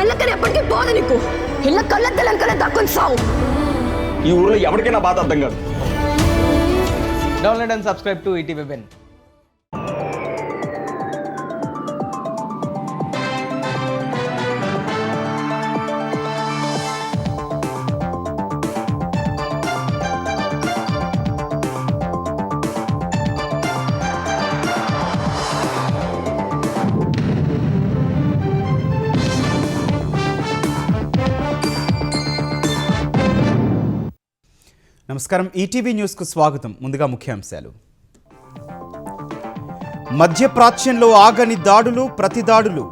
మెల్లకని ఎప్పటికీ పోదు నీకు. ఇళ్ళ కళ్ళెత్తలంకనే దక్కుని సావు. ఈ ఊర్లో ఎవరికైనా బాధ అర్థం కాదు. Download and subscribe to ETV web. నమస్కారం, ఈటీవీ న్యూస్కు స్వాగతం. ముందుగా ముఖ్యాంశాలు. మధ్యప్రాచ్యంలో ఆగని దాడులు, ప్రతిదాడులు.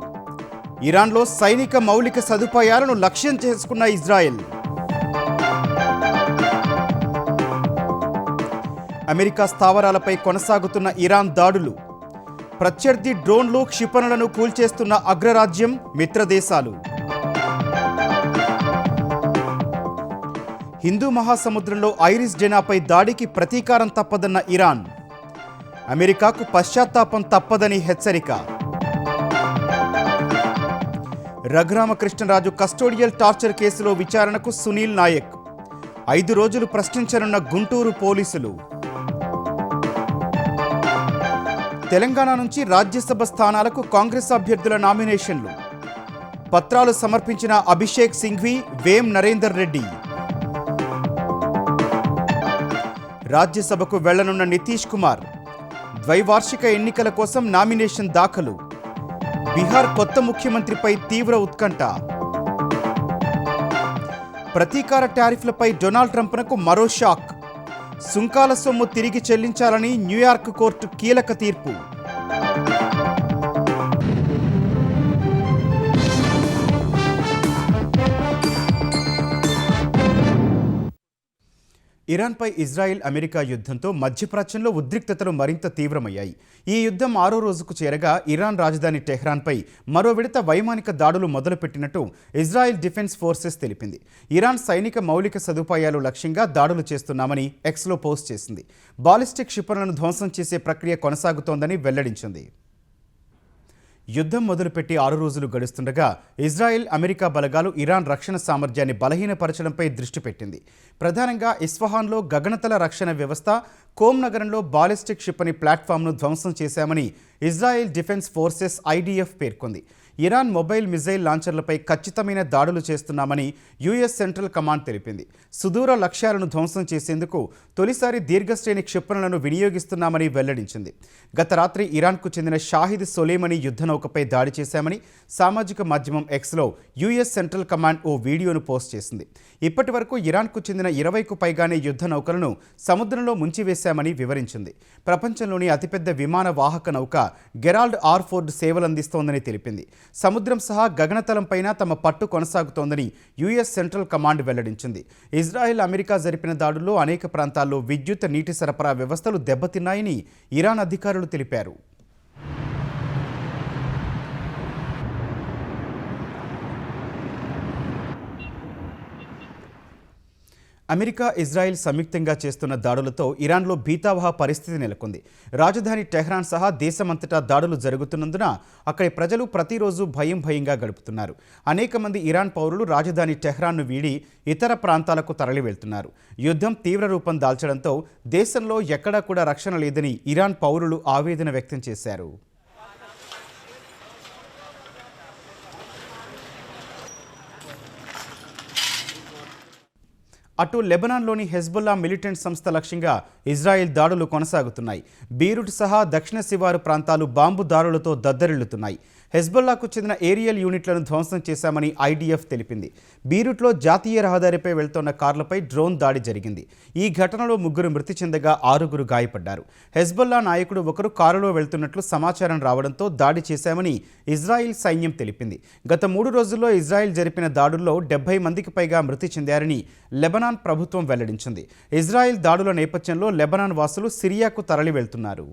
ఇరాన్లో సైనిక మౌలిక సదుపాయాలను లక్ష్యం చేసుకున్న ఇజ్రాయెల్. అమెరికా స్థావరాలపై కొనసాగుతున్న ఇరాన్ దాడులు. ప్రత్యర్థి డ్రోన్లు, క్షిపణులను కూల్చేస్తున్న అగ్రరాజ్యం, మిత్రదేశాలు. హిందూ మహాసముద్రంలో ఐరిస్ డెనాపై దాడికి ప్రతీకారం తప్పదన్న ఇరాన్. అమెరికాకు పశ్చాత్తాపం తప్పదని హెచ్చరిక. రఘురామకృష్ణరాజు కస్టోడియల్ టార్చర్ కేసులో విచారణకు సునీల్ నాయక్. 5 రోజులు ప్రశ్నించనున్న గుంటూరు పోలీసులు. తెలంగాణ నుంచి రాజ్యసభ స్థానాలకు కాంగ్రెస్ అభ్యర్థుల నామినేషన్లు. పత్రాలు సమర్పించిన అభిషేక్ సింఘ్వి, వేం నరేందర్ రెడ్డి. రాజ్యసభకు వెళ్లనున్న నితీష్ కుమార్. ద్వైవార్షిక ఎన్నికల కోసం నామినేషన్ దాఖలు. బీహార్ కొత్త ముఖ్యమంత్రిపై తీవ్ర ఉత్కంఠ. ప్రతీకార టారిఫ్లపై డొనాల్డ్ ట్రంప్నకు మరో షాక్. సుంకాల సొమ్ము తిరిగి చెల్లించాలని న్యూయార్క్ కోర్టు కీలక తీర్పు. ఇరాన్పై ఇజ్రాయెల్, అమెరికా యుద్ధంతో మధ్యప్రాచ్యంలో ఉద్రిక్తతలు మరింత తీవ్రమయ్యాయి. ఈ యుద్ధం 6వ రోజుకు చేరగా ఇరాన్ రాజధాని టెహ్రాన్పై మరో విడత వైమానిక దాడులు మొదలుపెట్టినట్టు ఇజ్రాయెల్ డిఫెన్స్ ఫోర్సెస్ తెలిపింది. ఇరాన్ సైనిక మౌలిక సదుపాయాలు లక్ష్యంగా దాడులు చేస్తున్నామని ఎక్స్లో పోస్ట్ చేసింది. బాలిస్టిక్ క్షిపణులను ధ్వంసం చేసే ప్రక్రియ కొనసాగుతోందని వెల్లడించింది. యుద్ధం మొదలుపెట్టి 6 రోజులు గడుస్తుండగా ఇజ్రాయెల్, అమెరికా బలగాలు ఇరాన్ రక్షణ సామర్థ్యాన్ని బలహీనపరచడంపై దృష్టి పెట్టింది. ప్రధానంగా ఇస్ఫహాన్లో గగనతల రక్షణ వ్యవస్థ, కోమ్ నగరంలో బాలిస్టిక్ క్షిపణి ప్లాట్ఫామ్ను ధ్వంసం చేశామని ఇజ్రాయెల్ డిఫెన్స్ ఫోర్సెస్ ఐడిఎఫ్ పేర్కొంది. ఇరాన్ మొబైల్ మిజైల్ లాంచర్లపై ఖచ్చితమైన దాడులు చేస్తున్నామని యుఎస్ సెంట్రల్ కమాండ్ తెలిపింది. సుదూర లక్ష్యాలను ధ్వంసం చేసేందుకు తొలిసారి దీర్ఘశ్రేణి క్షిపణులను వినియోగిస్తున్నామని వెల్లడించింది. గత రాత్రి ఇరాన్కు చెందిన షాహిద్ సొలేమనీ యుద్ధ నౌకపై దాడి చేశామని సామాజిక మాధ్యమం ఎక్స్లో యుఎస్ సెంట్రల్ కమాండ్ ఓ వీడియోను పోస్ట్ చేసింది. ఇప్పటి వరకు ఇరాన్కు చెందిన 20కు పైగానే యుద్ధ నౌకలను సముద్రంలో ముంచివేశామని వివరించింది. ప్రపంచంలోని అతిపెద్ద విమాన వాహక నౌక గెరాల్డ్ ఆర్ ఫోర్డ్ సేవలందిస్తోందని తెలిపింది. సముద్రం సహా గగనతలంపైన తమ పట్టు కొనసాగుతోందని యుఎస్ సెంట్రల్ కమాండ్ వెల్లడించింది. ఇజ్రాయెల్, అమెరికా జరిపిన దాడుల్లో అనేక ప్రాంతాల్లో విద్యుత్, నీటి సరఫరా వ్యవస్థలు దెబ్బతిన్నాయని ఇరాన్ అధికారులు తెలిపారు. అమెరికా, ఇజ్రాయెల్ సంయుక్తంగా చేస్తున్న దాడులతో ఇరాన్లో భీతావహ పరిస్థితి నెలకొంది. రాజధాని టెహ్రాన్ సహా దేశమంతటా దాడులు జరుగుతున్నందున అక్కడి ప్రజలు ప్రతిరోజు భయంగా గడుపుతున్నారు. అనేక మంది ఇరాన్ పౌరులు రాజధాని టెహ్రాన్ను వీడి ఇతర ప్రాంతాలకు తరలి వెళ్తున్నారు. యుద్ధం తీవ్ర రూపం దాల్చడంతో దేశంలో ఎక్కడా కూడా రక్షణ లేదని ఇరాన్ పౌరులు ఆవేదన వ్యక్తం చేశారు. అటు లెబనాన్లోని హెజ్బుల్లా మిలిటెంట్ సంస్థ లక్ష్యంగా ఇజ్రాయెల్ దాడులు కొనసాగుతున్నాయి. బీరూట్ సహా దక్షిణ శివారు ప్రాంతాలు బాంబు దాడులతో దద్దరిల్లుతున్నాయి. హెజ్బుల్లాకు చెందిన ఏరియల్ యూనిట్లను ధ్వంసం చేశామని ఐడిఎఫ్ తెలిపింది. బీరూట్లో జాతీయ రహదారిపై వెళ్తున్న కార్లపై డ్రోన్ దాడి జరిగింది. ఈ ఘటనలో 3 మృతి చెందగా 6 గాయపడ్డారు. హెజ్బుల్లా నాయకుడు ఒకరు కారులో వెళ్తున్నట్లు సమాచారం రావడంతో దాడి చేశామని ఇజ్రాయిల్ సైన్యం తెలిపింది. గత 3 రోజుల్లో ఇజ్రాయిల్ జరిపిన దాడుల్లో 70 మందికి పైగా మృతి చెందారని లెబనాన్ ప్రభుత్వం వెల్లడించింది. ఇజ్రాయిల్ దాడుల నేపథ్యంలో లెబనాన్ వాసులు సిరియాకు తరలి వెళ్తున్నారు.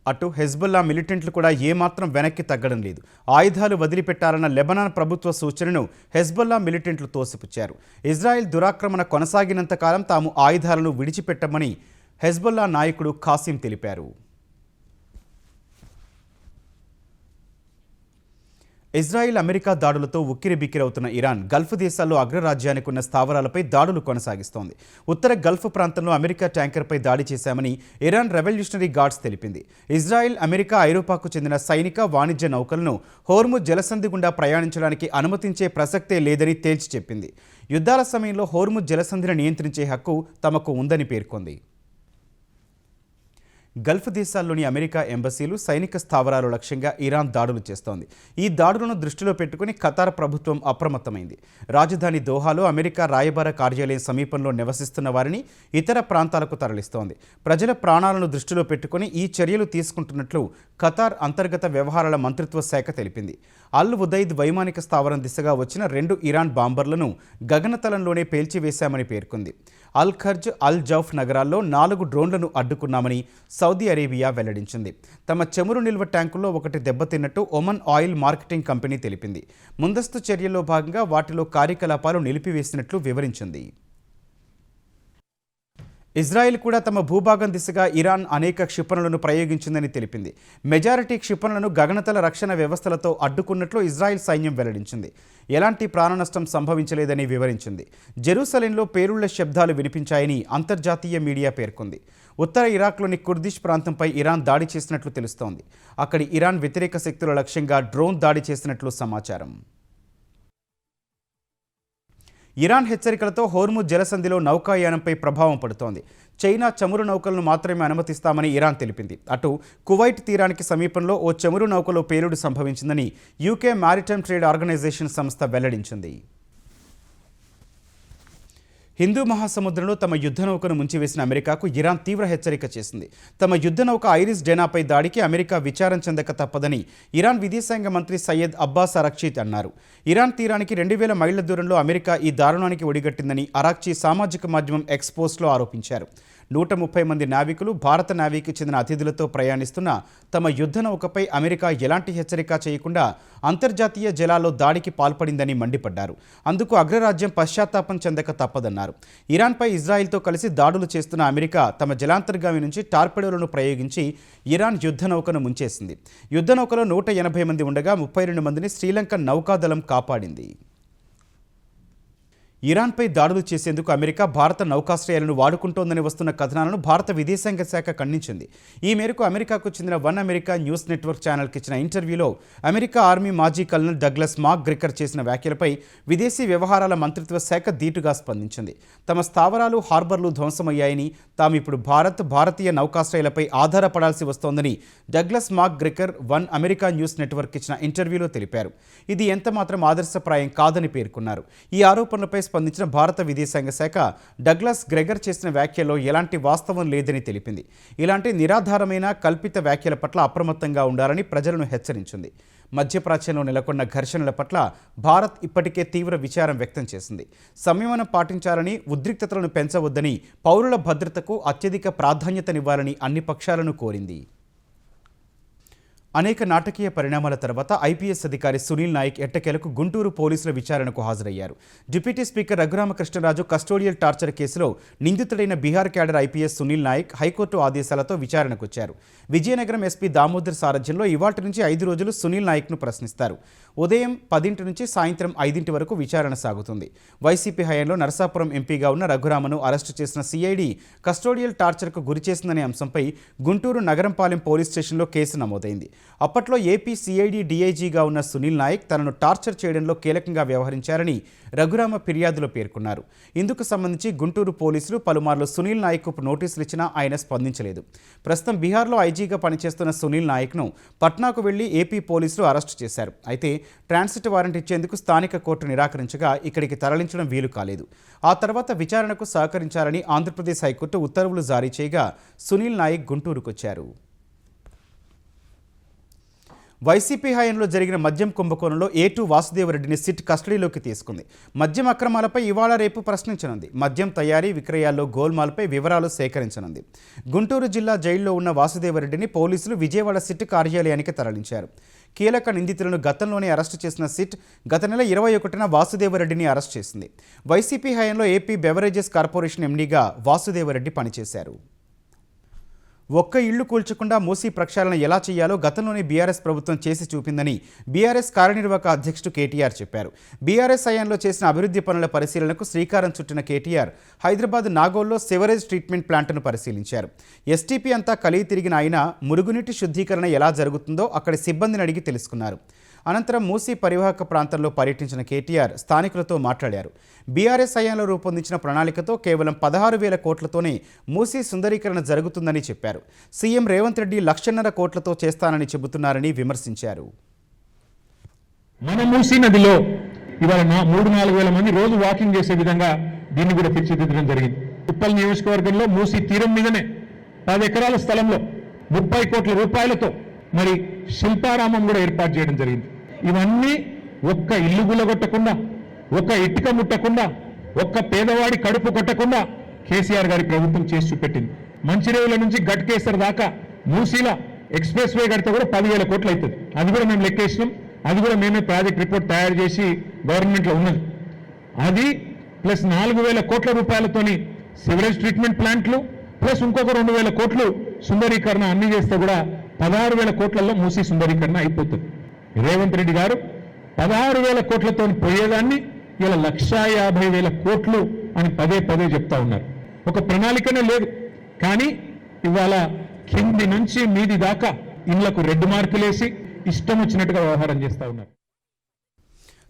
అటు హెజ్బుల్లా మిలిటెంట్లు కూడా ఏమాత్రం వెనక్కి తగ్గడం లేదు. ఆయుధాలు వదిలిపెట్టాలన్న లెబనాన్ ప్రభుత్వ సూచనను హెజ్బుల్లా మిలిటెంట్లు తోసిపుచ్చారు. ఇజ్రాయెల్ దురాక్రమణ కొనసాగినంత కాలం తాము ఆయుధాలను విడిచిపెట్టమని హెజ్బుల్లా నాయకుడు ఖాసిం తెలిపారు. ఇజ్రాయిల్ అమెరికా దాడులతో ఉక్కిరిబిక్కిరవుతున్న ఇరాన్ గల్ఫ్ దేశాల్లో అగ్రరాజ్యానికి ఉన్న స్థావరాలపై దాడులు కొనసాగిస్తోంది. ఉత్తర గల్ఫ్ ప్రాంతంలో అమెరికా ట్యాంకర్పై దాడి చేశామని ఇరాన్ రెవల్యూషనరీ గార్డ్స్ తెలిపింది. ఇజ్రాయిల్, అమెరికా, ఐరోపాకు చెందిన సైనిక, వాణిజ్య నౌకలను హోర్ముజ్ జలసంధి గుండా ప్రయాణించడానికి అనుమతించే ప్రసక్తే లేదని తేల్చి చెప్పింది. యుద్ధాల సమయంలో హోర్ముజ్ జలసంధిని నియంత్రించే హక్కు తమకు ఉందని పేర్కొంది. గల్ఫ్ దేశాల్లోని అమెరికా ఎంబసీలు, సైనిక స్థావరాలు లక్ష్యంగా ఇరాన్ దాడులు చేస్తోంది. ఈ దాడులను దృష్టిలో పెట్టుకుని ఖతార్ ప్రభుత్వం అప్రమత్తమైంది. రాజధాని దోహాలో అమెరికా రాయబార కార్యాలయం సమీపంలో నివసిస్తున్న వారిని ఇతర ప్రాంతాలకు తరలిస్తోంది. ప్రజల ప్రాణాలను దృష్టిలో పెట్టుకుని ఈ చర్యలు తీసుకుంటున్నట్లు ఖతార్ అంతర్గత వ్యవహారాల మంత్రిత్వ శాఖ తెలిపింది. అల్ ఉదైద్ వైమానిక స్థావరం దిశగా వచ్చిన 2 ఇరాన్ బాంబర్లను గగనతలంలోనే పేల్చివేశామని పేర్కొంది. అల్ ఖర్జ్, అల్ జౌఫ్ నగరాల్లో 4 డ్రోన్లను అడ్డుకున్నామని సౌదీ అరేబియా వెల్లడించింది. తమ చమురు నిల్వ ట్యాంకుల్లో ఒకటి దెబ్బతిన్నట్టు ఒమన్ ఆయిల్ మార్కెటింగ్ కంపెనీ తెలిపింది. ముందస్తు చర్యల్లో భాగంగా వాటిలో కార్యకలాపాలు నిలిపివేసినట్లు వివరించింది. ఇజ్రాయెల్ కూడా తమ భూభాగం దిశగా ఇరాన్ అనేక క్షిపణులను ప్రయోగించిందని తెలిపింది. మెజారిటీ క్షిపణులను గగనతల రక్షణ వ్యవస్థలతో అడ్డుకున్నట్లు ఇజ్రాయెల్ సైన్యం వెల్లడించింది. ఎలాంటి ప్రాణనష్టం సంభవించలేదని వివరించింది. జెరూసలేంలో పేలుళ్ల శబ్దాలు వినిపించాయని అంతర్జాతీయ మీడియా పేర్కొంది. ఉత్తర ఇరాక్లోని కుర్దిష్ ప్రాంతంపై ఇరాన్ దాడి చేసినట్లు తెలుస్తోంది. అక్కడి ఇరాన్ వ్యతిరేక శక్తుల లక్ష్యంగా డ్రోన్ దాడి చేసినట్లు సమాచారం. ఇరాన్ హెచ్చరికలతో హోర్ముజ్ జలసంధిలో నౌకాయానంపై ప్రభావం పడుతోంది. చైనా చమురు నౌకలను మాత్రమే అనుమతిస్తామని ఇరాన్ తెలిపింది. అటు కువైట్ తీరానికి సమీపంలో ఓ చమురు నౌకలో పేలుడు సంభవించిందని యూకే మారిటైమ్ ట్రేడ్ ఆర్గనైజేషన్ సంస్థ వెల్లడించింది. హిందూ మహాసముద్రంలో తమ యుద్ధ నౌకను ముంచివేసిన అమెరికాకు ఇరాన్ తీవ్ర హెచ్చరిక చేసింది. తమ యుద్ధ నౌక ఐరిస్ డెనాపై దాడికి అమెరికా విచారం చెందక తప్పదని ఇరాన్ విదేశాంగ మంత్రి సయ్యద్ అబ్బాస్ అరాక్చీ అన్నారు. ఇరాన్ తీరానికి 2000 మైళ్ల దూరంలో అమెరికా ఈ దారుణానికి ఒడిగట్టిందని అరాక్చీ సామాజిక మాధ్యమం ఎక్స్ పోస్ట్లో ఆరోపించారు. 130 మంది నావికులు, భారత నావీకి చెందిన అతిథులతో ప్రయాణిస్తున్న తమ యుద్ధ నౌకపై అమెరికా ఎలాంటి హెచ్చరిక చేయకుండా అంతర్జాతీయ జలాల్లో దాడికి పాల్పడిందని మండిపడ్డారు. అందుకు అగ్రరాజ్యం పశ్చాత్తాపం చెందక తప్పదన్నారు. ఇరాన్పై ఇజ్రాయిల్తో కలిసి దాడులు చేస్తున్న అమెరికా తమ జలాంతర్గామి నుంచి టార్పెడోలను ప్రయోగించి ఇరాన్ యుద్ధ నౌకను ముంచేసింది. యుద్ధ నౌకలో 180 మంది ఉండగా 32 మందిని శ్రీలంక నౌకాదళం కాపాడింది. ఇరాన్పై దాడులు చేసేందుకు అమెరికా భారత నౌకాశ్రయాలను వాడుకుంటోందని వస్తున్న కథనాలను భారత విదేశాంగ శాఖ ఖండించింది. ఈ మేరకు అమెరికాకు చెందిన వన్ అమెరికా న్యూస్ నెట్వర్క్ ఛానల్కి ఇచ్చిన ఇంటర్వ్యూలో అమెరికా ఆర్మీ మాజీ కల్నల్ డగ్లస్ మాక్ గ్రిక్కర్ చేసిన వ్యాఖ్యలపై విదేశీ వ్యవహారాల మంత్రిత్వ శాఖ ధీటుగా స్పందించింది. తమ స్థావరాలు, హార్బర్లు ధ్వంసమయ్యాయని, తాము ఇప్పుడు భారతీయ నౌకాశ్రయాలపై ఆధారపడాల్సి వస్తోందని డగ్లస్ మాక్ గ్రిక్కర్ వన్ అమెరికా న్యూస్ నెట్వర్క్ ఇచ్చిన ఇంటర్వ్యూలో తెలిపారు. ఇది ఎంతమాత్రం ఆదర్శప్రాయం కాదని పేర్కొన్నారు. ఈ ఆరోపణలపై స్పందించిన భారత విదేశాంగ శాఖ డగ్లస్ గ్రెగర్ చేసిన వ్యాఖ్యలో ఎలాంటి వాస్తవం లేదని తెలిపింది. ఇలాంటి నిరాధారమైన కల్పిత వ్యాఖ్యల పట్ల అప్రమత్తంగా ఉండాలని ప్రజలను హెచ్చరించింది. మధ్యప్రాచ్యంలో నెలకొన్న ఘర్షణల పట్ల భారత్ ఇప్పటికే తీవ్ర విచారం వ్యక్తం చేసింది. సంయమనం పాటించాలని, ఉద్రిక్తతలను పెంచవద్దని, పౌరుల భద్రతకు అత్యధిక ప్రాధాన్యతనివ్వాలని అన్ని పక్షాలను కోరింది. అనేక నాటకీయ పరిణామాల తర్వాత ఐపీఎస్ అధికారి సునీల్ నాయక్ ఎట్టకేలకు గుంటూరు పోలీసుల విచారణకు హాజరయ్యారు. Deputy speaker Raghuramakrishnaraju custodial torture కేసులో నిందితుడైన Bihar cadre IPS Sunil Naik high court ఆదేశాలతో విచారణకొచ్చారు. విజయనగరం ఎస్పీ దామోదర్ సారథ్యంలో ఇవాటి నుంచి 5 రోజులు సునీల్ నాయక్ను ప్రశ్నిస్తారు. ఉదయం 10 నుంచి సాయంత్రం 5 వరకు విచారణ సాగుతుంది. వైసీపీ హయాంలో నరసాపురం ఎంపీగా ఉన్న రఘురామను అరెస్టు చేసిన సిఐడి కస్టోడియల్ టార్చర్కు గురిచేసిందనే అంశంపై గుంటూరు నగరంపాలెం పోలీస్ స్టేషన్లో కేసు నమోదైంది. అప్పట్లో ఏపీ సిఐడి డీఐజీగా ఉన్న సునీల్ నాయక్ తనను టార్చర్ చేయడంలో కీలకంగా వ్యవహరించారని రఘురామ ఫిర్యాదులో పేర్కొన్నారు. ఇందుకు సంబంధించి గుంటూరు పోలీసులు పలుమార్లు సునీల్ నాయక్కు నోటీసులు ఇచ్చినా ఆయన స్పందించలేదు. ప్రస్తుతం బీహార్లో ఐజీగా పనిచేస్తున్న సునీల్ నాయక్ను పట్నాకు వెళ్లి ఏపీ పోలీసులు అరెస్టు చేశారు. అయితే ట్రాన్సిట్ వారెంట్ ఇచ్చేందుకు స్థానిక కోర్టు నిరాకరించగా ఇక్కడికి తరలించడం వీలు కాలేదు. ఆ తర్వాత విచారణకు సహకరించాలని ఆంధ్రప్రదేశ్ హైకోర్టు ఉత్తర్వులు జారీ చేయగా సునీల్ నాయక్ గుంటూరుకొచ్చారు. వైసీపీ హయాంలో జరిగిన మద్యం కుంభకోణంలో A2 వాసుదేవరెడ్డిని సిట్ కస్టడీలోకి తీసుకుంది. మద్యం అక్రమాలపై ఇవాళ రేపు ప్రశ్నించనుంది. మద్యం తయారీ, విక్రయాల్లో గోల్మాల్పై వివరాలు సేకరించనుంది. గుంటూరు జిల్లా జైల్లో ఉన్న వాసుదేవరెడ్డిని పోలీసులు విజయవాడ సిట్ కార్యాలయానికి తరలించారు. కీలక నిందితులను గతంలోనే అరెస్టు చేసిన సిట్ గత నెల 21న వాసుదేవరెడ్డిని అరెస్ట్ చేసింది. వైసీపీ హయాంలో ఏపీ బెవరేజెస్ కార్పొరేషన్ ఎండీగా వాసుదేవరెడ్డి పనిచేశారు. ఒక్క ఇళ్లు కూల్చకుండా మూసీ ప్రక్షాళన ఎలా చేయాలో గతంలోనే బీఆర్ఎస్ ప్రభుత్వం చేసి చూపిందని బీఆర్ఎస్ కార్యనిర్వాహక అధ్యక్షుడు కేటీఆర్ చెప్పారు. బీఆర్ఎస్ హయాంలో చేసిన అభివృద్ధి పనుల పరిశీలనకు శ్రీకారం చుట్టిన కేటీఆర్ హైదరాబాద్ నాగోల్లో సివరేజ్ ట్రీట్మెంట్ ప్లాంట్ను పరిశీలించారు. ఎస్టీపీ అంతా కలిగి తిరిగిన ఆయన మురుగునీటి శుద్ధీకరణ ఎలా జరుగుతుందో అక్కడి సిబ్బందిని అడిగి తెలుసుకున్నారు. అనంతరం మూసీ పరివాహక ప్రాంతంలో పర్యటించిన కేటీఆర్ స్థానికులతో మాట్లాడారు. బీఆర్ఎస్ హయాంలో రూపొందించిన ప్రణాళికతో కేవలం 16,000 కోట్లతోనే మూసీ సుందరీకరణ జరుగుతుందని చెప్పారు. సీఎం రేవంత్ రెడ్డి 1,50,000 కోట్లతో చేస్తానని చెబుతున్నారని విమర్శించారు. మన మూసీ నదిలో ఇవాళ 3-4 వేల మంది రోజు వాకింగ్ చేసే విధంగా దీన్ని కూడా తీర్చిదిద్దడం జరిగింది. ఉప్పల్ నియోజకవర్గంలో మూసీ తీరం మీదనే 10 ఎకరాల స్థలంలో 30 కోట్ల రూపాయలతో మరి శిల్పారామం కూడా ఏర్పాటు చేయడం జరిగింది. ఇవన్నీ ఒక్క ఇల్లు గులగొట్టకుండా, ఒక్క ఇటుక ముట్టకుండా, ఒక్క పేదవాడి కడుపు కొట్టకుండా కేసీఆర్ గారి ప్రభుత్వం చేసి చూపెట్టింది. మంచిరేవుల నుంచి గట్కేసర్ దాకా మూసీల ఎక్స్ప్రెస్ వే కడితే కూడా 10,000 కోట్లు అవుతుంది. అది కూడా మేము లెక్కేసినాం. అది కూడా మేమే ప్రాజెక్ట్ రిపోర్ట్ తయారు చేసి గవర్నమెంట్లో ఉన్నది. అది ప్లస్ 4,000 కోట్ల రూపాయలతోని సివరేజ్ ట్రీట్మెంట్ ప్లాంట్లు ప్లస్ ఇంకొక 2,000 కోట్లు సుందరీకరణ అన్ని చేస్తే కూడా 16,000 కోట్లలో మూసీ సుందరీకరణ అయిపోతుంది. రేవంత్ రెడ్డి గారు 16,000 కోట్లతో పోయేదాన్ని ఇలా 1,50,000 కోట్లు అని పదే పదే చెప్తా ఉన్నారు. ఒక ప్రణాళికనే లేదు. కానీ ఇవాళ కింది నుంచి మీది దాకా ఇళ్లకు రెడ్ మార్కులేసి ఇష్టం వచ్చినట్టుగా వ్యవహారం చేస్తూ ఉన్నారు.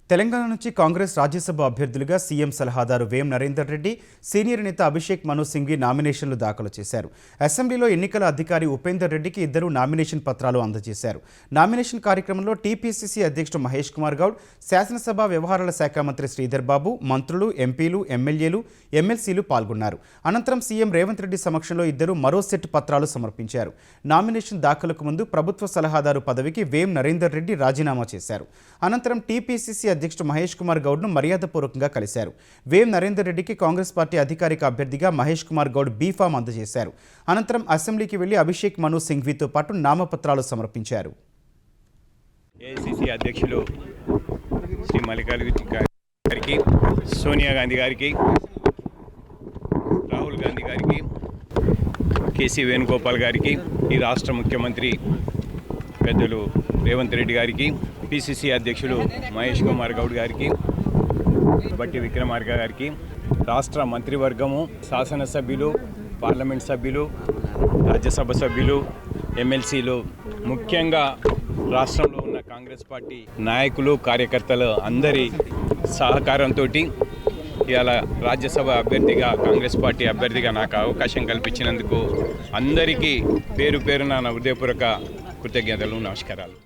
తెలంగాణ నుంచి కాంగ్రెస్ రాజ్యసభ అభ్యర్థులుగా సీఎం సలహాదారు వేం నరేందర్ రెడ్డి, సీనియర్ నేత అభిషేక్ మను సింఘ్వి నామినేషన్లు దాఖలు చేశారు. అసెంబ్లీలో ఎన్నికల అధికారి ఉపేందర్ రెడ్డికి ఇద్దరు నామినేషన్ పత్రాలు అందజేశారు. నామినేషన్ కార్యక్రమంలో టీపీసీసీ అధ్యక్షుడు మహేష్ కుమార్ గౌడ్, శాసనసభ వ్యవహారాల శాఖ మంత్రి శ్రీధర్ బాబు, మంత్రులు, ఎంపీలు, ఎమ్మెల్యేలు, ఎమ్మెల్సీలు పాల్గొన్నారు. అనంతరం సీఎం రేవంత్ రెడ్డి సమక్షంలో ఇద్దరు మరో సెట్ పత్రాలు సమర్పించారు. నామినేషన్ దాఖలకు ముందు ప్రభుత్వ సలహాదారు పదవికి వేం నరేందర్ రెడ్డి రాజీనామా చేశారు. అనంతరం టీపీసీసీ అధ్యక్షుడు మహేష్ కుమార్ గౌడ్ను మర్యాదపూర్వకంగా కలిశారు. వేం నరేందర్ రెడ్డికి కాంగ్రెస్ పార్టీ అధికారిక అభ్యర్థిగా మహేష్ కుమార్ గౌడ్ బీఫామ్ అందజేశారు. అనంతరం అసెంబ్లీకి వెళ్లి అభిషేక్ మను సింఘ్వితో పాటు నామపత్రాలు సమర్పించారు. ఏఐసీసీ అధ్యక్షులు శ్రీ మల్లికార్జున గారికి, సోనియా గాంధీ గారికి, రాహుల్ గాంధీ గారికి, కేసీ వేణుగోపాల్ గారికి, ఈ రాష్ట్ర ముఖ్యమంత్రి పెద్దలు రేవంత్ రెడ్డి గారికి, పిసిసి అధ్యక్షులు మహేష్ కుమార్ గౌడ్ గారికి, బట్టి విక్రమార్క గారికి, రాష్ట్ర మంత్రివర్గము, శాసనసభ్యులు, పార్లమెంట్ సభ్యులు, రాజ్యసభ సభ్యులు, ఎమ్మెల్సీలు, ముఖ్యంగా రాష్ట్రంలో ఉన్న కాంగ్రెస్ పార్టీ నాయకులు, కార్యకర్తలు అందరి సహకారంతో ఇవాళ రాజ్యసభ అభ్యర్థిగా, కాంగ్రెస్ పార్టీ అభ్యర్థిగా నాకు అవకాశం కల్పించినందుకు అందరికీ పేరు పేరున నా హృదయపూర్వక కృతజ్ఞతలు, నమస్కారాలు.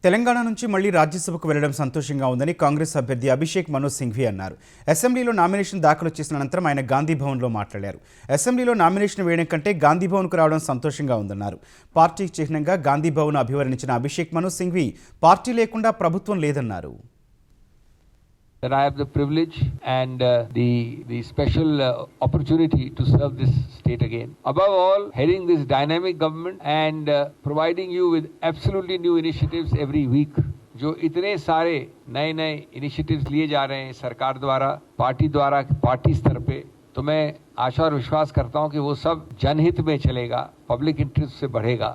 తెలంగాణ నుంచి మళ్లీ రాజ్యసభకు వెళ్లడం సంతోషంగా ఉందని కాంగ్రెస్ అభ్యర్థి అభిషేక్ మను సింఘ్వి అన్నారు. అసెంబ్లీలో నామినేషన్ దాఖలు చేసిన అనంతరం ఆయన గాంధీ భవన్లో మాట్లాడారు. అసెంబ్లీలో నామినేషన్ వేయడం కంటే గాంధీ భవన్కు రావడం సంతోషంగా ఉందన్నారు. పార్టీ చిహ్నంగా గాంధీ భవన్ అభివర్ణించిన అభిషేక్ మను సింఘ్వి పార్టీ లేకుండా ప్రభుత్వం లేదన్నారు. That I have the privilege and the special opportunity to serve this state again. Above all, heading this dynamic government and providing you with absolutely new initiatives every week. जो इतने सारे नए initiatives लिए जा रहे हैं सरकार द्वारा, पार्टी स्तर पे, तो मैं आशा और विश्वास करता हूं कि वो सब जनहित में चलेगा, पब्लिक इंटरेस्ट से बढ़ेगा.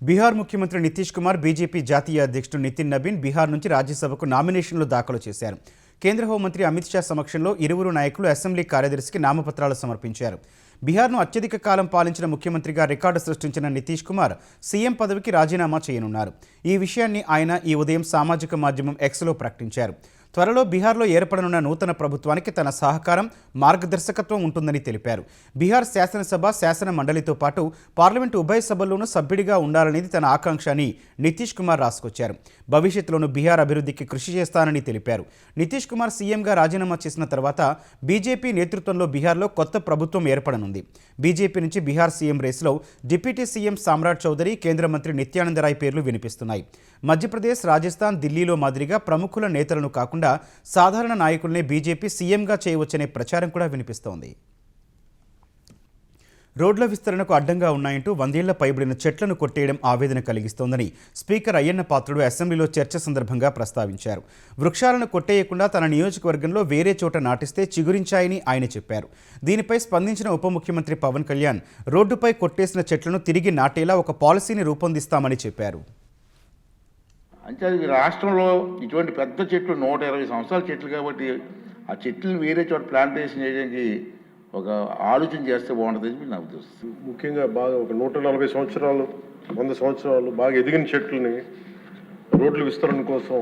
బీహార్ ముఖ్యమంత్రి నితీష్ కుమార్, బీజేపీ జాతీయ అధ్యక్షుడు నితిన్ నబీన్ బీహార్ నుంచి రాజ్యసభకు నామినేషన్లు దాఖలు చేశారు. కేంద్ర హోంమంత్రి అమిత్ షా సమక్షంలో ఇరువురు నాయకులు అసెంబ్లీ కార్యదర్శికి నామపత్రాలు సమర్పించారు. బీహార్ను అత్యధిక కాలం పాలించిన ముఖ్యమంత్రిగా రికార్డు సృష్టించిన నితీష్ కుమార్ సీఎం పదవికి రాజీనామా చేయనున్నారు. ఈ విషయాన్ని ఆయన ఈ ఉదయం సామాజిక మాధ్యమం ఎక్స్లో ప్రకటించారు. త్వరలో బీహార్లో ఏర్పడనున్న నూతన ప్రభుత్వానికి తన సహకారం, మార్గదర్శకత్వం ఉంటుందని తెలిపారు. బీహార్ శాసనసభ, శాసన మండలితో పాటు పార్లమెంటు ఉభయ సభల్లోనూ సభ్యుడిగా ఉండాలనేది తన ఆకాంక్ష అని నితీష్ కుమార్ రాసుకొచ్చారు. భవిష్యత్తులోనూ బీహార్ అభివృద్ధికి కృషి చేస్తానని తెలిపారు. నితీష్ కుమార్ సీఎంగా రాజీనామా చేసిన తర్వాత బీజేపీ నేతృత్వంలో బీహార్లో కొత్త ప్రభుత్వం ఏర్పడనుంది. బీజేపీ నుంచి బీహార్ సీఎం రేసులో డిప్యూటీ సీఎం సామ్రాట్ చౌదరి, కేంద్ర మంత్రి నిత్యానంద రాయ్ పేర్లు వినిపిస్తున్నాయి. మధ్యప్రదేశ్, రాజస్థాన్, ఢిల్లీలో మాదిరిగా ప్రముఖుల నేతలను కాకుండా సాధారణ నాయకుల్నే బీజేపీ సీఎంగా చేయవచ్చనే ప్రచారం కూడా వినిపిస్తోంది. రోడ్ల విస్తరణకు అడ్డంగా ఉన్నాయంటూ 100 ఏళ్ల పైబడిన చెట్లను కొట్టేయడం ఆవేదన కలిగిస్తోందని స్పీకర్ అయ్యన్న పాత్రుడు అసెంబ్లీలో చర్చ సందర్భంగా ప్రస్తావించారు. వృక్షాలను కొట్టేయకుండా తన నియోజకవర్గంలో వేరే చోట నాటిస్తే చిగురించాయని ఆయన చెప్పారు. దీనిపై స్పందించిన ఉప ముఖ్యమంత్రి పవన్ కళ్యాణ్ రోడ్డుపై కొట్టేసిన చెట్లను తిరిగి నాటేలా ఒక పాలసీని రూపొందిస్తామని చెప్పారు. అంటే అది రాష్ట్రంలో ఇటువంటి పెద్ద చెట్లు 120 సంవత్సరాల చెట్లు కాబట్టి ఆ చెట్లను వేరే చోట ప్లాంటేషన్ చేయడానికి ఒక ఆలోచన చేస్తే బాగుంటుందని నా ఉద్దేశం. ముఖ్యంగా బాగా ఒక 140 సంవత్సరాలు 100 సంవత్సరాలు బాగా ఎదిగిన చెట్లని రోడ్ల విస్తరణ కోసం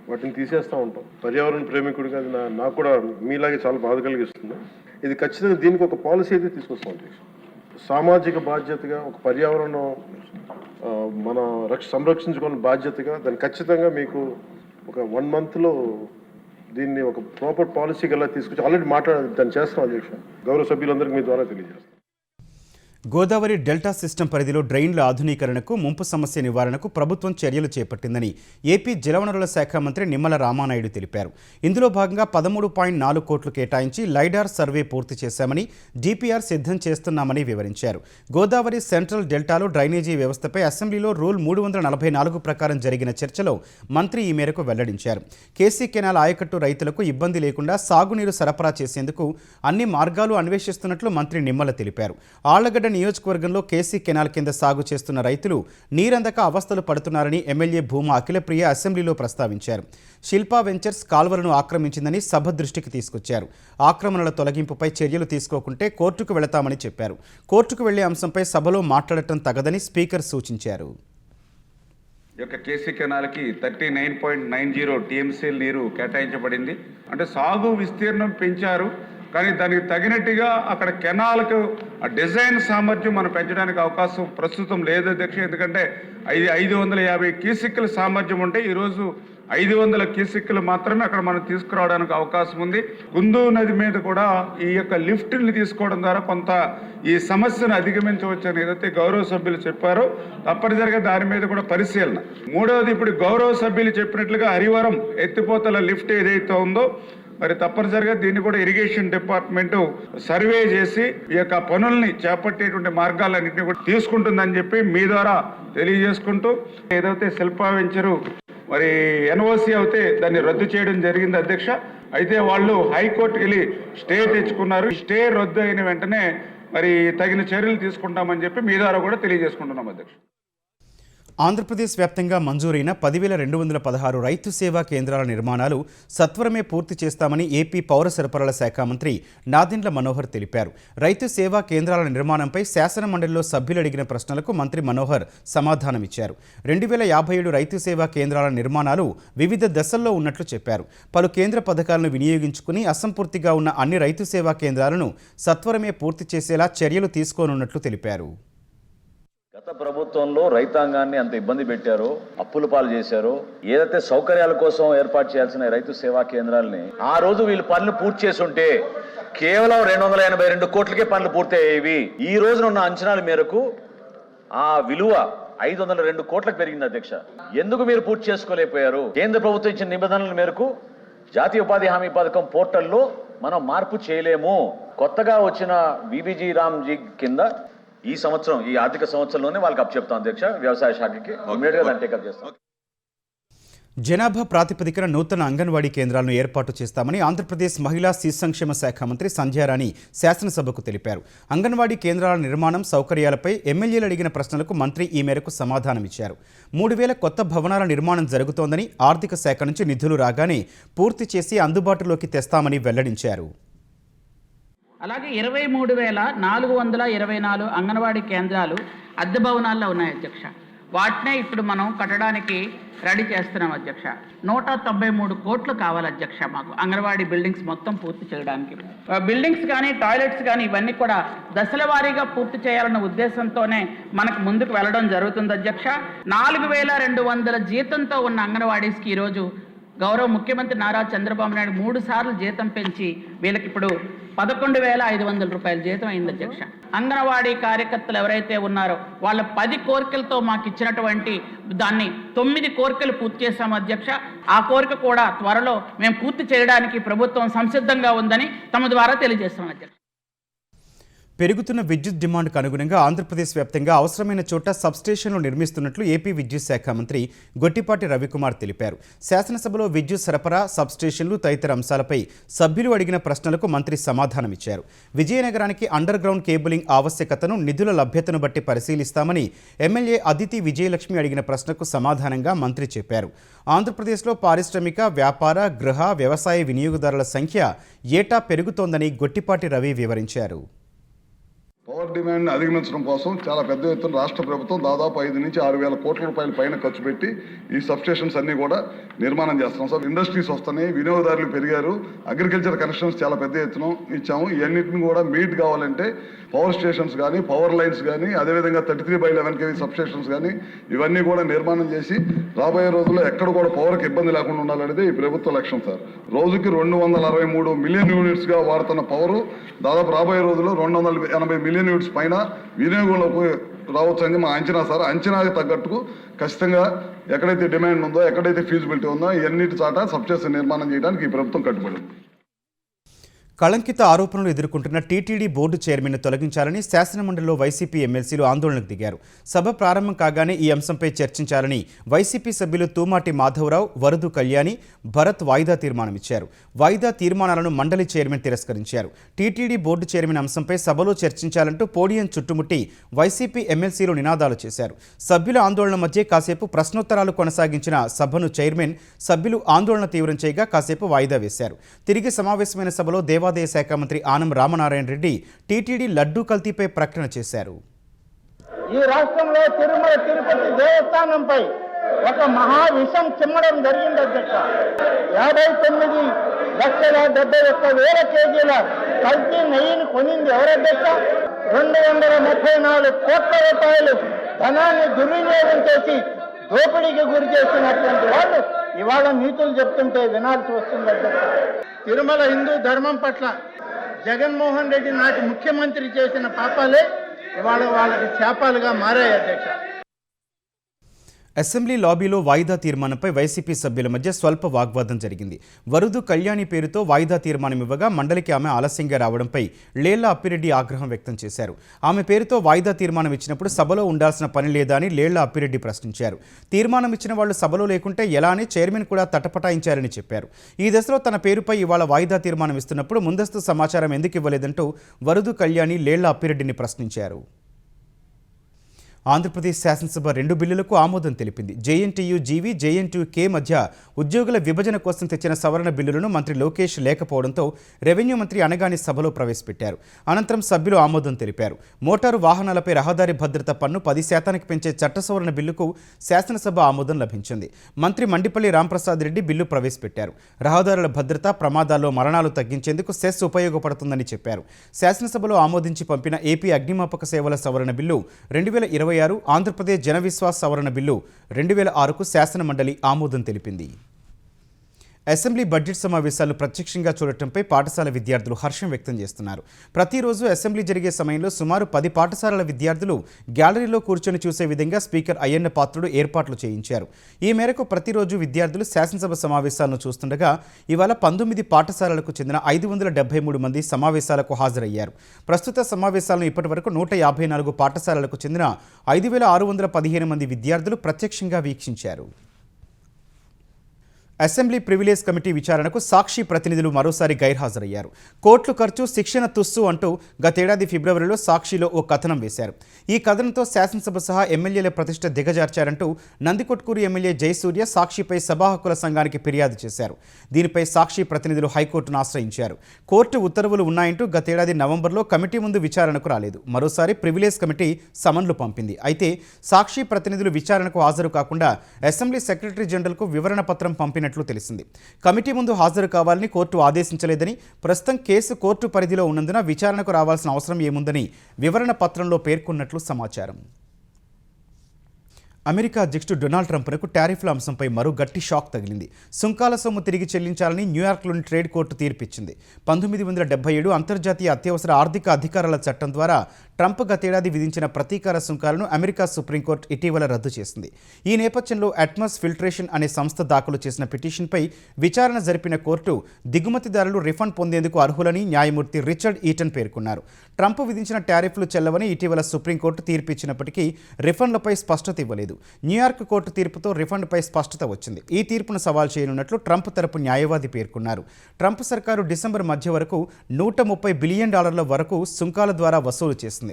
వాటిని తీసేస్తూ ఉంటాం. పర్యావరణ ప్రేమికుడిగా అది నాకు కూడా మీలాగే చాలా బాధ కలిగిస్తుంది. ఇది ఖచ్చితంగా దీనికి ఒక పాలసీ అయితే తీసుకొస్తాం. సామాజిక బాధ్యతగా ఒక పర్యావరణం మన సంరక్షించుకున్న బాధ్యతగా దాన్ని ఖచ్చితంగా మీకు ఒక 1 monthలో దీన్ని ఒక ప్రాపర్ పాలసీకి ఎలా తీసుకొచ్చి ఆల్రెడీ దాన్ని చేస్తాం అధ్యక్ష. గౌరవ సభ్యులందరికీ మీ ద్వారా తెలియజేస్తాం. గోదావరి డెల్టా సిస్టమ్ పరిధిలో డ్రైన్ల ఆధునీకరణకు, ముంపు సమస్య నివారణకు ప్రభుత్వం చర్యలు చేపట్టిందని ఏపీ జలవనరుల శాఖ మంత్రి నిమ్మల రామానాయుడు తెలిపారు. ఇందులో భాగంగా 13.4 కోట్లు కేటాయించి లైడార్ సర్వే పూర్తి చేశామని, డిపిఆర్ సిద్ధం చేస్తున్నామని వివరించారు. గోదావరి సెంట్రల్ డెల్టాలో డ్రైనేజీ వ్యవస్థపై అసెంబ్లీలో రూల్ 344 ప్రకారం జరిగిన చర్చలో మంత్రి ఈ మేరకు వెల్లడించారు. కేసీ కెనాల్ ఆయకట్టు రైతులకు ఇబ్బంది లేకుండా సాగునీరు సరఫరా చేసేందుకు అన్ని మార్గాలు అన్వేషిస్తున్నట్లు మంత్రి నిమ్మల తెలిపారు. ఆళ్లగడ్డ నియోజకవర్గంలో కేసీ కెనాల్ కింద సాగు చేస్తున్న రైతులు నీరందక అవస్థలు పడుతున్నారని ఎమ్మెల్యే భూమా అఖిలప్రియ అసెంబ్లీలో ప్రస్తావించారు. శిల్పా వెంచర్స్ కాల్వలను ఆక్రమించిందని సభ దృష్టికి తీసుకొచ్చారు. ఆక్రమణల తొలగింపుపై చర్యలు తీసుకోకుంటే కోర్టుకు వెళతామని చెప్పారు. కోర్టుకు వెళ్లే అంశంపై సభలో మాట్లాడటం తగదని స్పీకర్ సూచించారు. కేసీ కెనాల్కి 39.90 టీఎంసీల నీరు కేటాయించబడింది. అంటే సాగు విస్తీర్ణం పెంచారు, కానీ దానికి తగినట్టుగా అక్కడ కెనాల్కు డిజైన్ సామర్థ్యం మనం పెంచడానికి అవకాశం ప్రస్తుతం లేదు అధ్యక్ష. ఎందుకంటే 550 క్యూసెక్కుల సామర్థ్యం ఉంటే ఈరోజు 500 క్యూసెక్కులు మాత్రమే అక్కడ మనం తీసుకురావడానికి అవకాశం ఉంది. కుందు నది మీద కూడా ఈ యొక్క లిఫ్ట్ని తీసుకోవడం ద్వారా కొంత ఈ సమస్యను అధిగమించవచ్చని ఏదైతే గౌరవ సభ్యులు చెప్పారో తప్పనిసరిగా దాని మీద కూడా పరిశీలన. మూడవది, ఇప్పుడు గౌరవ సభ్యులు చెప్పినట్లుగా హరివరం ఎత్తిపోతల లిఫ్ట్ ఏదైతే ఉందో మరి తప్పనిసరిగా దీన్ని కూడా ఇరిగేషన్ డిపార్ట్మెంట్ సర్వే చేసి ఈ యొక్క పనుల్ని చేపట్టేటువంటి మార్గాలన్నింటినీ కూడా తీసుకుంటుందని చెప్పి మీ ద్వారా తెలియజేసుకుంటూ, ఏదైతే శిల్పా వెంచరు మరి ఎన్ఓసి అయితే దాన్ని రద్దు చేయడం జరిగింది అధ్యక్ష. అయితే వాళ్ళు హైకోర్టుకి వెళ్ళి స్టే తెచ్చుకున్నారు. స్టే రద్దు అయిన వెంటనే మరి తగిన చర్యలు తీసుకుంటామని చెప్పి మీ ద్వారా కూడా తెలియజేసుకుంటున్నాం అధ్యక్ష. ఆంధ్రప్రదేశ్ వ్యాప్తంగా మంజూరైన 10,216 రైతు సేవా కేంద్రాల నిర్మాణాలు సత్వరమే పూర్తి చేస్తామని ఏపీ పౌర సరఫరాల శాఖ మంత్రి నాదెండ్ల మనోహర్ తెలిపారు. రైతు సేవా కేంద్రాల నిర్మాణంపై శాసనమండలిలో సభ్యులు అడిగిన ప్రశ్నలకు మంత్రి మనోహర్ సమాధానమిచ్చారు. 2057 రైతు సేవా కేంద్రాల నిర్మాణాలు వివిధ దశల్లో ఉన్నట్లు చెప్పారు. పలు కేంద్ర పథకాలను వినియోగించుకుని అసంపూర్తిగా ఉన్న అన్ని రైతు సేవా కేంద్రాలను సత్వరమే పూర్తి చేసేలా చర్యలు తీసుకోనున్నట్లు తెలిపారు. గత ప్రభుత్వంలో రైతాంగాన్ని అంత ఇబ్బంది పెట్టారో, అప్పుల పాలు చేశారో, ఏదైతే సౌకర్యాల కోసం ఏర్పాటు చేయాల్సిన రైతు సేవా కేంద్రాలని ఆ రోజు వీళ్ళు పనులు పూర్తి చేసి ఉంటే కేవలం 282 కోట్లకే పనులు పూర్తయ్యేవి. ఈ రోజునున్న అంచనాల మేరకు ఆ విలువ 502 కోట్లకు పెరిగింది అధ్యక్ష. ఎందుకు మీరు పూర్తి చేసుకోలేకపోయారు? కేంద్ర ప్రభుత్వం ఇచ్చిన నిబంధనల మేరకు జాతీయ ఉపాధి హామీ పథకం పోర్టల్లో మనం మార్పు చేయలేము. కొత్తగా వచ్చిన బీబీజీ రామ్జీ కింద ఈ సంవత్సరం, ఈ ఆర్థిక సంవత్సరంలోనే వాళ్ళకి అప్పచెప్తాం అధ్యక్ష. వ్యవసాయ శాఖకి ఇమీడియట్గా దాన్ని టేకప్ చేస్తాం. జనాభా ప్రాతిపదికన నూతన అంగన్వాడీ కేంద్రాలను ఏర్పాటు చేస్తామని ఆంధ్రప్రదేశ్ మహిళా శిశు సంక్షేమ శాఖ మంత్రి సంధ్యారాణి శాసనసభకు తెలిపారు. అంగన్వాడీ కేంద్రాల నిర్మాణం, సౌకర్యాలపై ఎమ్మెల్యేలు అడిగిన ప్రశ్నలకు మంత్రి ఈ మేరకు సమాధానమిచ్చారు. 3000 కొత్త భవనాల నిర్మాణం జరుగుతోందని, ఆర్థిక శాఖ నుంచి నిధులు రాగానే పూర్తి చేసి అందుబాటులోకి తెస్తామని వెల్లడించారు. అలాగే 23,424 అంగన్వాడీ కేంద్రాలు అద్దె భవనాల్లో ఉన్నాయి అధ్యక్ష. వాటినే ఇప్పుడు మనం కట్టడానికి రెడీ చేస్తున్నాం అధ్యక్ష. 193 కోట్లు కావాలి అధ్యక్ష మాకు అంగన్వాడీ బిల్డింగ్స్ మొత్తం పూర్తి చేయడానికి. బిల్డింగ్స్ కానీ, టాయిలెట్స్ కానీ ఇవన్నీ కూడా దశల వారీగా పూర్తి చేయాలన్న ఉద్దేశంతోనే మనకు ముందుకు వెళ్ళడం జరుగుతుంది అధ్యక్ష. 4,200 జీతంతో ఉన్న అంగన్వాడీస్కి ఈరోజు గౌరవ ముఖ్యమంత్రి నారా చంద్రబాబు నాయుడు 3 సార్లు జీతం పెంచి వీళ్ళకి ఇప్పుడు 11,500 రూపాయల జీతం అయింది అధ్యక్ష. అంగన్వాడీ కార్యకర్తలు ఎవరైతే ఉన్నారో వాళ్ళ 10 కోరికలతో మాకు ఇచ్చినటువంటి దాన్ని 9 కోరికలు పూర్తి చేశాము అధ్యక్ష. ఆ కోరిక కూడా త్వరలో మేము పూర్తి చేయడానికి ప్రభుత్వం సంసిద్ధంగా ఉందని తమ ద్వారా తెలియజేస్తున్నాం అధ్యక్ష. పెరుగుతున్న విద్యుత్ డిమాండ్కు అనుగుణంగా ఆంధ్రప్రదేశ్ వ్యాప్తంగా అవసరమైన చోట సబ్స్టేషన్లు నిర్మిస్తున్నట్లు ఏపీ విద్యుత్ శాఖ మంత్రి గొట్టిపాటి రవికుమార్ తెలిపారు. శాసనసభలో విద్యుత్ సరఫరా, సబ్స్టేషన్లు తదితర అంశాలపై సభ్యులు అడిగిన ప్రశ్నలకు మంత్రి సమాధానమిచ్చారు. విజయనగరానికి అండర్ గ్రౌండ్ కేబులింగ్ ఆవశ్యకతను, నిధుల లభ్యతను బట్టి పరిశీలిస్తామని ఎమ్మెల్యే అదితి విజయలక్ష్మి అడిగిన ప్రశ్నకు సమాధానంగా మంత్రి చెప్పారు. ఆంధ్రప్రదేశ్లో పారిశ్రామిక, వ్యాపార, గృహ, వ్యవసాయ వినియోగదారుల సంఖ్య ఏటా పెరుగుతోందని గొట్టిపాటి రవి వివరించారు. పవర్ డిమాండ్ని అధిగమించడం కోసం చాలా పెద్ద ఎత్తున రాష్ట్ర ప్రభుత్వం దాదాపు 5 నుంచి 6 వేల కోట్ల రూపాయల పైన ఖర్చు పెట్టి ఈ సబ్స్టేషన్స్ అన్ని కూడా నిర్మాణం చేస్తున్నాం. సార్, ఇండస్ట్రీస్ వస్తున్నాయి, వినియోగదారులు పెరిగారు, అగ్రికల్చర్ కనెక్షన్స్ చాలా పెద్ద ఎత్తున ఇచ్చాము. ఇవన్నింటిని కూడా మీట్ కావాలంటే పవర్ స్టేషన్స్ కానీ, పవర్ లైన్స్ కానీ, అదేవిధంగా 33/11 kV సబ్స్టేషన్స్ కానీ ఇవన్నీ కూడా నిర్మాణం చేసి రాబోయే రోజుల్లో ఎక్కడ కూడా పవర్కి ఇబ్బంది లేకుండా ఉండాలనేది ఈ ప్రభుత్వ లక్ష్యం. సార్, రోజుకి 263 మిలియన్ యూనిట్స్గా వాడుతున్న పవరు దాదాపు రాబోయే రోజుల్లో 280 మిలియన్ యూనిట్స్ పైన వినియోగంలోకి రావచ్చని మా అంచనా. సార్, అంచనాకి తగ్గట్టుకు ఖచ్చితంగా ఎక్కడైతే డిమాండ్ ఉందో, ఎక్కడైతే ఫీజిబిలిటీ ఉందో ఇవన్నిటి చాట సబ్స్టేషన్ నిర్మాణం చేయడానికి ఈ ప్రభుత్వం కట్టుబడింది. కళంకిత ఆరోపణలు ఎదుర్కొంటున్న టీటీడీ బోర్డు చైర్మన్ను తొలగించాలని శాసనమండలిలో వైసీపీ ఎమ్మెల్సీలు ఆందోళనకు దిగారు. సభ ప్రారంభం కాగానే ఈ అంశంపై చర్చించాలని వైసీపీ సభ్యులు తూమాటి మాధవరావు, వరదు కళ్యాణి, భరత్ వాయిదా తీర్మానమిచ్చారు. వాయిదా తీర్మానాలను మండలి చైర్మన్ తిరస్కరించారు. టీటీడీ బోర్డు చైర్మన్ అంశంపై సభలో చర్చించాలంటూ పోడియం చుట్టుముట్టి వైసీపీ ఎమ్మెల్సీలు నినాదాలు చేశారు. సభ్యుల ఆందోళన మధ్య కాసేపు ప్రశ్నోత్తరాలు కొనసాగించిన సభను చైర్మన్ సభ్యులు ఆందోళన తీవ్రం చేయగా కాసేపు వాయిదా వేశారు. తిరిగి సమావేశమైన సభలో దేవాదాయ శాఖ మంత్రి ఆనం రామనారాయణ రెడ్డి టీటీడీ లడ్డూ కల్తీపై ప్రకటన చేశారు. ఈ రాష్ట్రంలో తిరుమల తిరుపతి దేవస్థానంపై ఒక మహా విషం చిమ్మడం జరిగింది అధ్యక్ష. 59,71,000 కేజీల కల్తీ నెయ్యిని కొనింది ఎవరు అధ్యక్ష? 234 కోట్ల రూపాయలు ధనాన్ని దుర్వినియోగం చేసి దోపిడీకి గురి చేసినటువంటి వాళ్ళు ఇవాళ నీతులు చెప్తుంటే వినాల్సి వస్తుంది అధ్యక్ష. తిరుమల హిందూ ధర్మం పట్ల జగన్మోహన్ రెడ్డి నాటి ముఖ్యమంత్రి చేసిన పాపాలే ఇవాళ వాళ్ళకి శాపాలుగా మారాయి అధ్యక్ష. అసెంబ్లీ లాబీలో వాయిదా తీర్మానంపై వైసీపీ సభ్యుల మధ్య స్వల్ప వాగ్వాదం జరిగింది. వరదు కళ్యాణి పేరుతో వాయిదా తీర్మానం ఇవ్వగా మండలికి ఆమె ఆలస్యంగా రావడంపై లేళ్ల అప్పిరెడ్డి ఆగ్రహం వ్యక్తం చేశారు. ఆమె పేరుతో వాయిదా తీర్మానం ఇచ్చినప్పుడు సభలో ఉండాల్సిన పని లేదా అని లేళ్ల అప్పిరెడ్డి ప్రశ్నించారు. తీర్మానం ఇచ్చిన వాళ్లు సభలో లేకుంటే ఎలా అని చైర్మన్ కూడా తటపటాయించారని చెప్పారు. ఈ దశలో తన పేరుపై ఇవాళ వాయిదా తీర్మానం ఇస్తున్నప్పుడు ముందస్తు సమాచారం ఎందుకు ఇవ్వలేదంటూ వరదు కళ్యాణి లేళ్ల అప్పిరెడ్డిని ప్రశ్నించారు. ఆంధ్రప్రదేశ్ శాసనసభ 2 బిల్లులకు ఆమోదం తెలిపింది. జేఎన్టీయూ జీవీ, జేఎన్టీయూ కే మధ్య ఉద్యోగుల విభజన కోసం తెచ్చిన సవరణ బిల్లులను మంత్రి లోకేష్ లేకపోవడంతో రెవెన్యూ మంత్రి అనగాని సభలో ప్రవేశపెట్టారు. అనంతరం సభ్యులు ఆమోదం తెలిపారు. మోటారు వాహనాలపై రహదారి భద్రత పన్ను 10% పెంచే చట్ట సవరణ బిల్లుకు శాసనసభ ఆమోదం లభించింది. మంత్రి మండిపల్లి రాంప్రసాద్ రెడ్డి బిల్లు ప్రవేశపెట్టారు. రహదారుల భద్రత, ప్రమాదాల్లో మరణాలు తగ్గించేందుకు సెస్ ఉపయోగపడుతుందని చెప్పారు. శాసనసభలో ఆమోదించి పంపిన ఏపీ అగ్నిమాపక సేవల సవరణ బిల్లు 2026, ఆంధ్రప్రదేశ్ జన విశ్వాస్ సవరణ బిల్లు 2006కు శాసన మండలి ఆమోదం తెలిపింది. అసెంబ్లీ బడ్జెట్ సమావేశాలను ప్రత్యక్షంగా చూడటంపై పాఠశాల విద్యార్థులు హర్షం వ్యక్తం చేస్తున్నారు. ప్రతిరోజు అసెంబ్లీ జరిగే సమయంలో సుమారు 10 పాఠశాలల విద్యార్థులు గ్యాలరీలో కూర్చొని చూసే విధంగా స్పీకర్ అయ్యన్న పాత్రుడు ఏర్పాట్లు చేయించారు. ఈ మేరకు ప్రతిరోజు విద్యార్థులు శాసనసభ సమావేశాలను చూస్తుండగా ఇవాళ 19 పాఠశాలలకు చెందిన 573 మంది సమావేశాలకు హాజరయ్యారు. ప్రస్తుత సమావేశాలను ఇప్పటి వరకు 154 పాఠశాలలకు చెందిన 5,615 మంది విద్యార్థులు ప్రత్యక్షంగా వీక్షించారు. అసెంబ్లీ ప్రివిలేజ్ కమిటీ విచారణకు సాక్షి ప్రతినిధులు మరోసారి గైర్హాజరయ్యారు. కోర్టు ఖర్చు, శిక్షణ తుస్సు అంటూ గతేడాది ఫిబ్రవరిలో సాక్షిలో ఓ కథనం వేశారు. ఈ కథనంతో శాసనసభ సహా ఎమ్మెల్యేల ప్రతిష్ట దిగజార్చారంటూ నందికొట్కూరు ఎమ్మెల్యే జయసూర్య సాక్షిపై సభా హక్కుల సంఘానికి ఫిర్యాదు చేశారు. దీనిపై సాక్షి ప్రతినిధులు హైకోర్టును ఆశ్రయించారు. కోర్టు ఉత్తర్వులు ఉన్నాయంటూ గతేడాది నవంబర్లో కమిటీ ముందు విచారణకు రాలేదు. మరోసారి ప్రివిలేజ్ కమిటీ సమన్లు పంపింది. అయితే సాక్షి ప్రతినిధులు విచారణకు హాజరు కాకుండా అసెంబ్లీ సెక్రటరీ జనరల్కు వివరణ పత్రం పంపినట్లు తెలిసింది. కమిటీ ముందు హాజరు కావాలని కోర్టు ఆదేశించలేదని, ప్రస్తుతం కేసు కోర్టు పరిధిలో ఉన్నందున విచారణకు రావాల్సిన అవసరం ఏముందని వివరణ పత్రంలో పేర్కొన్నట్లు సమాచారం. అమెరికా అధ్యక్షుడు డొనాల్డ్ ట్రంప్కు టారిఫ్ల అంశంపై మరో గట్టి షాక్ తగిలింది. సుంకాల సొమ్ము తిరిగి చెల్లించాలని న్యూయార్క్లోని ట్రేడ్ కోర్టు తీర్పిచ్చింది. 1977 అంతర్జాతీయ అత్యవసర ఆర్థిక అధికారాల చట్టం ద్వారా ట్రంప్ గతేడాది విధించిన ప్రతీకార సుంకాలను అమెరికా సుప్రీంకోర్టు ఇటీవల రద్దు చేసింది. ఈ నేపథ్యంలో అట్మాస్ ఫిల్ట్రేషన్ అనే సంస్థ దాఖలు చేసిన పిటిషన్పై విచారణ జరిపిన కోర్టు దిగుమతిదారులు రిఫండ్ పొందేందుకు అర్హులని న్యాయమూర్తి రిచర్డ్ ఈటన్ పేర్కొన్నారు. ట్రంప్ విధించిన టారిఫ్లు చెల్లవని ఇటీవల సుప్రీంకోర్టు తీర్పు ఇచ్చినప్పటికీ రిఫండ్లపై స్పష్టత ఇవ్వలేదు. న్యూయార్క్ కోర్టు తీర్పుతో రిఫండ్పై స్పష్టత వచ్చింది. ఈ తీర్పును సవాల్ చేయనున్నట్లు ట్రంప్ తరపు న్యాయవాది పేర్కొన్నారు. ట్రంప్ సర్కారు డిసెంబర్ మధ్య వరకు $130 బిలియన్ వరకు సుంకాల ద్వారా వసూలు చేసింది.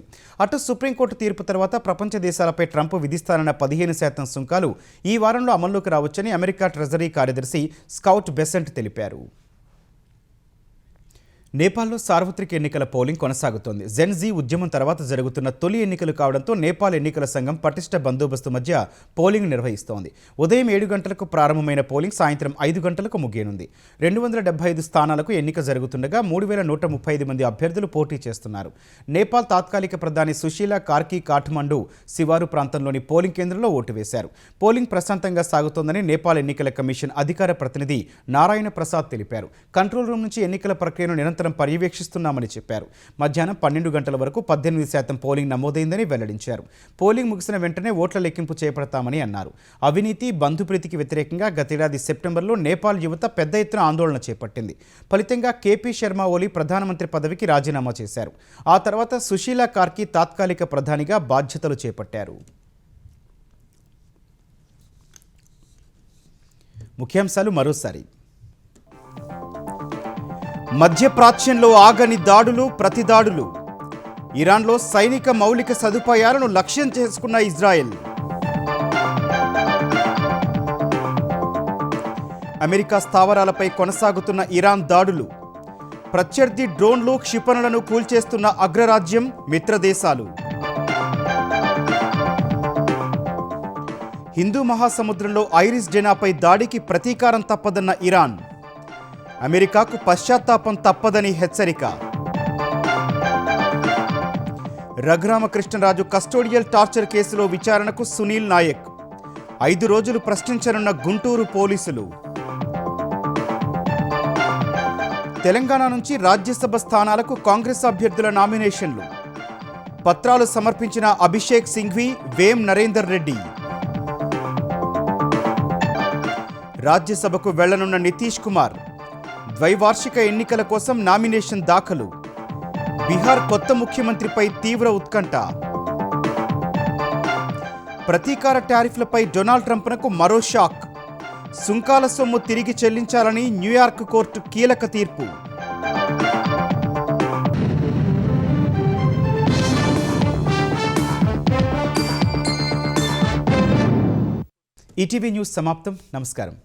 అటు సుప్రీంకోర్టు తీర్పు తర్వాత ప్రపంచ దేశాలపై ట్రంప్ విధిస్తానన్న 15% సుంకాలు ఈ వారంలో అమల్లోకి రావచ్చని అమెరికా ట్రెజరీ కార్యదర్శి స్కౌట్ బెసెంట్ తెలిపారు. నేపాల్లో సార్వత్రిక ఎన్నికల పోలింగ్ కొనసాగుతోంది. జెన్జీ ఉద్యమం తర్వాత జరుగుతున్న తొలి ఎన్నికలు కావడంతో నేపాల్ ఎన్నికల సంఘం పటిష్ట బందోబస్తు మధ్య పోలింగ్ నిర్వహిస్తోంది. ఉదయం 7 గంటలకు ప్రారంభమైన పోలింగ్ సాయంత్రం 5 గంటలకు ముగియనుంది. 275 స్థానాలకు ఎన్నిక జరుగుతుండగా 3135 మంది అభ్యర్థులు పోటీ చేస్తున్నారు. నేపాల్ తాత్కాలిక ప్రధాని సుశీలా కార్కీ కాఠ్మండు శివారు ప్రాంతంలోని పోలింగ్ కేంద్రంలో ఓటు వేశారు. పోలింగ్ ప్రశాంతంగా సాగుతోందని నేపాల్ ఎన్నికల కమిషన్ అధికార ప్రతినిధి నారాయణ ప్రసాద్ తెలిపారు. కంట్రోల్ రూమ్ నుంచి ఎన్నికల ప్రక్రియను నిరంతరం పర్యవేక్షిస్తున్నామని చెప్పారు. మధ్యాహ్నం 12 గంటల వరకు 18% పోలింగ్ నమోదైందని వెల్లడించారు. పోలింగ్ ముగిసిన వెంటనే ఓట్ల లెక్కింపు చేపడతామని అన్నారు. అవినీతి, బంధుప్రీతికి వ్యతిరేకంగా గతేడాది సెప్టెంబర్లో నేపాల్ యువత పెద్ద ఎత్తున ఆందోళన చేపట్టింది. ఫలితంగా కేపీ శర్మ ఓలీ ప్రధానమంత్రి పదవికి రాజీనామా చేశారు. ఆ తర్వాత సుశీలా కార్కీ తాత్కాలిక ప్రధానిగా బాధ్యతలు చేపట్టారు. ముఖ్యాంశాలు మరోసారి. మధ్యప్రాచ్యంలో ఆగని దాడులు, ప్రతిదాడులు. ఇరాన్లో సైనిక మౌలిక సదుపాయాలను లక్ష్యం చేసుకున్న ఇజ్రాయెల్. అమెరికా స్థావరాలపై కొనసాగుతున్న ఇరాన్ దాడులు. ప్రత్యర్థి డ్రోన్లు, క్షిపణులను కూల్చేస్తున్న అగ్రరాజ్యం, మిత్రదేశాలు. హిందూ మహాసముద్రంలో ఐరిస్ డెనాపై దాడికి ప్రతీకారం తప్పదన్న ఇరాన్. అమెరికాకు పశ్చాత్తాపం తప్పదని హెచ్చరిక. రఘురామకృష్ణరాజు కస్టోడియల్ టార్చర్ కేసులో విచారణకు సునీల్ నాయక్. 5 రోజులు ప్రశ్నించనున్న గుంటూరు పోలీసులు. తెలంగాణ నుంచి రాజ్యసభ స్థానాలకు కాంగ్రెస్ అభ్యర్థుల నామినేషన్లు. పత్రాలు సమర్పించిన అభిషేక్ సింఘ్వి, వేం నరేందర్ రెడ్డి. రాజ్యసభకు వెళ్లనున్న నితీష్ కుమార్. ద్వైవార్షిక ఎన్నికల కోసం నామినేషన్ దాఖలు. బీహార్ కొత్త ముఖ్యమంత్రిపై తీవ్ర ఉత్కంఠ. ప్రతీకార టారిఫ్లపై డొనాల్డ్ ట్రంప్కు మరో షాక్. సుంకాల సొమ్ము తిరిగి చెల్లించాలని న్యూయార్క్ కోర్టు కీలక తీర్పు. ఈటీవీ న్యూస్ సమాప్తం. నమస్కారం.